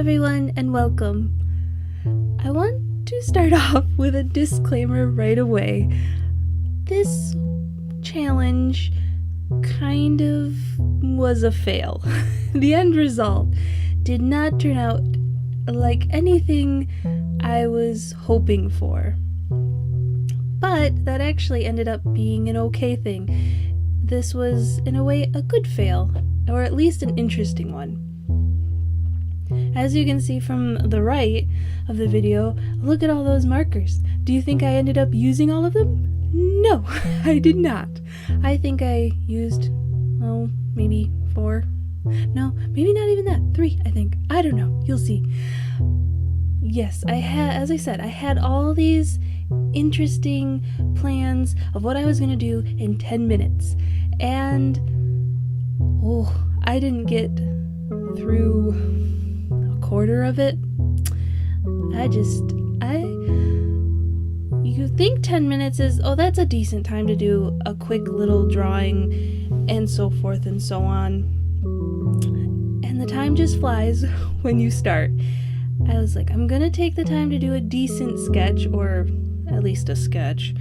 everyone, and welcome. I want to start off with a disclaimer right away. This challenge kind of was a fail. The end result did not turn out like anything I was hoping for. But that actually ended up being an okay thing. This was, in a way, a good fail, or at least an interesting one. As you can see from the right of the video, look at all those markers. Do you think I ended up using all of them? No, I did not. I think I used, maybe 4. No, maybe not even that. 3, I think. I don't know. You'll see. Yes, as I said, I had all these interesting plans of what I was going to do in 10 minutes. And, I didn't get through quarter of it. You think 10 minutes is, that's a decent time to do a quick little drawing and so forth and so on. And the time just flies when you start. I was like, I'm gonna take the time to do a decent sketch, or at least a sketch.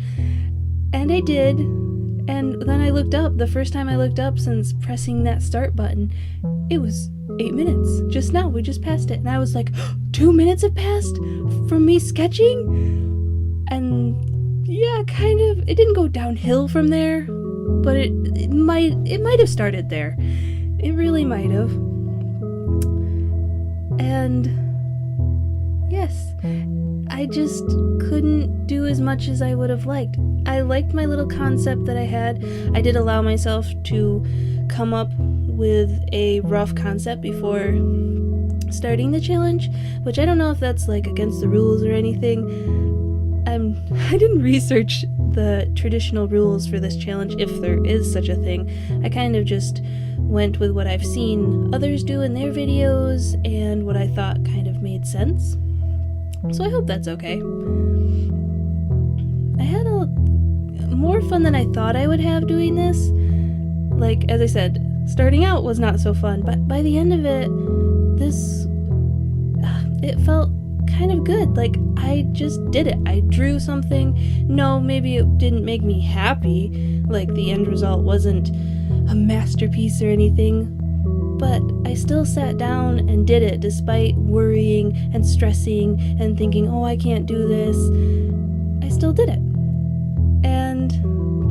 And I did. And then I looked up, the first time I looked up since pressing that start button, it was 8 minutes. Just now, we just passed it. And I was like, 2 minutes have passed from me sketching? And yeah, kind of, it didn't go downhill from there, but it might have started there. It really might have. And yes, I just couldn't do as much as I would have liked. I liked my little concept that I had. I did allow myself to come up with a rough concept before starting the challenge, which I don't know if that's like against the rules or anything. I didn't research the traditional rules for this challenge, if there is such a thing. I kind of just went with what I've seen others do in their videos and what I thought kind of made sense. So I hope that's okay. I had more fun than I thought I would have doing this. Like, as I said, starting out was not so fun, but by the end of it, it felt kind of good. Like, I just did it. I drew something. No, maybe it didn't make me happy. Like, the end result wasn't a masterpiece or anything. But I still sat down and did it despite worrying and stressing and thinking, I can't do this. I still did it. And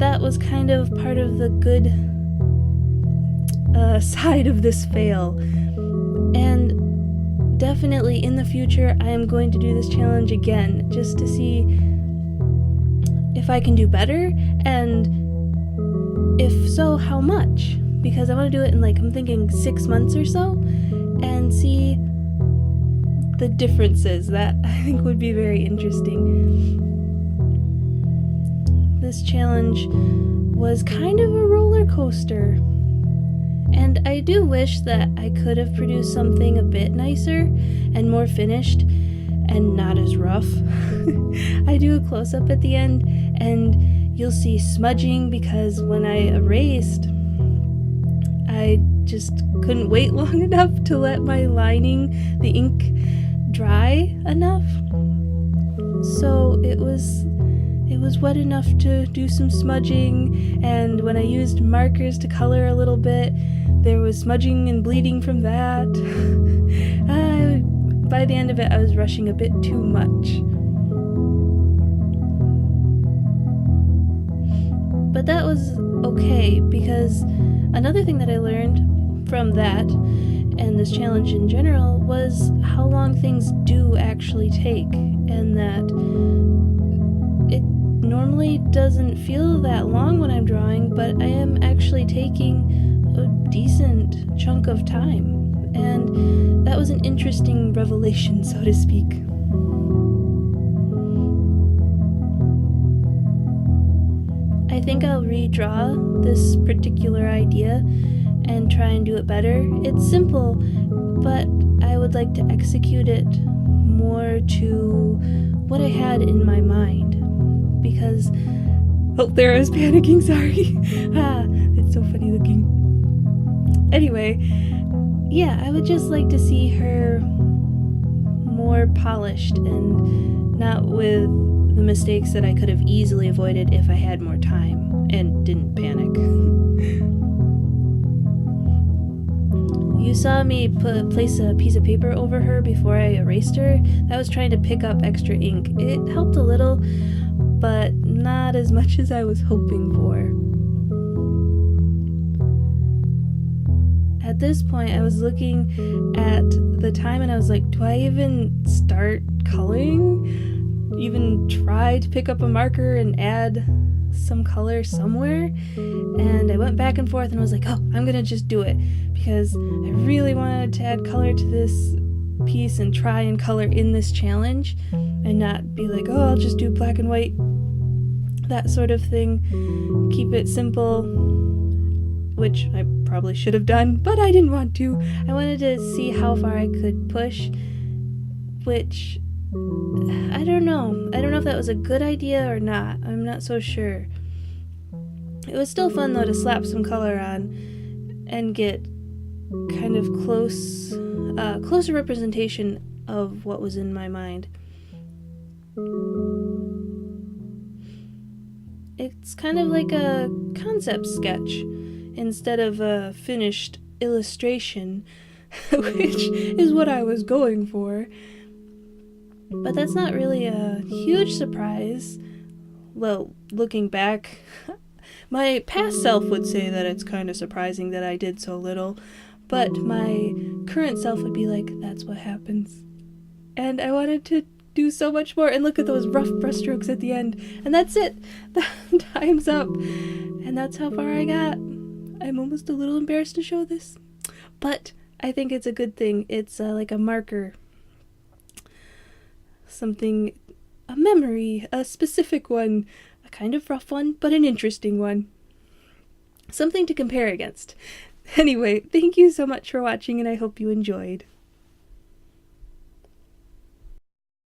that was kind of part of the good side of this fail. And definitely in the future, I am going to do this challenge again just to see if I can do better, and if so, how much. Because I want to do it in, I'm thinking 6 months or so, and see the differences. That I think would be very interesting. This challenge was kind of a roller coaster, and I do wish that I could have produced something a bit nicer and more finished and not as rough. I do a close-up at the end, and you'll see smudging because when I erased, I just couldn't wait long enough to let my lining, the ink, dry enough. So it was wet enough to do some smudging, and when I used markers to color a little bit, there was smudging and bleeding from that. By the end of it, I was rushing a bit too much. But that was okay, because another thing that I learned from that, and this challenge in general, was how long things do actually take, and that it normally doesn't feel that long when I'm drawing, but I am actually taking a decent chunk of time, and that was an interesting revelation, so to speak. I think I'll redraw this particular idea and try and do it better. It's simple, but I would like to execute it more to what I had in my mind. Because, there I was panicking, sorry. It's so funny looking. Anyway, yeah, I would just like to see her more polished and not with the mistakes that I could have easily avoided if I had more time and didn't panic. You saw me place a piece of paper over her before I erased her. That was trying to pick up extra ink. It helped a little, but not as much as I was hoping for. At this point, I was looking at the time and I was like, do I even start coloring? Even try to pick up a marker and add some color somewhere? And I went back and forth and was like, oh, I'm gonna just do it, because I really wanted to add color to this piece and try and color in this challenge and not be like, oh, I'll just do black and white, that sort of thing. Keep it simple, which I probably should have done, but I didn't want to. I wanted to see how far I could push, which I don't know. I don't know if that was a good idea or not. I'm not so sure. It was still fun though to slap some color on and get kind of closer representation of what was in my mind. It's kind of like a concept sketch instead of a finished illustration, which is what I was going for. But that's not really a huge surprise. Well, looking back, my past self would say that it's kind of surprising that I did so little, but my current self would be like, that's what happens. And I wanted to do so much more, and look at those rough brushstrokes at the end, and that's it. The time's up. And that's how far I got. I'm almost a little embarrassed to show this, but I think it's a good thing. It's like a marker. Something, a memory, a specific one, a kind of rough one, but an interesting one. Something to compare against. Anyway, thank you so much for watching, and I hope you enjoyed.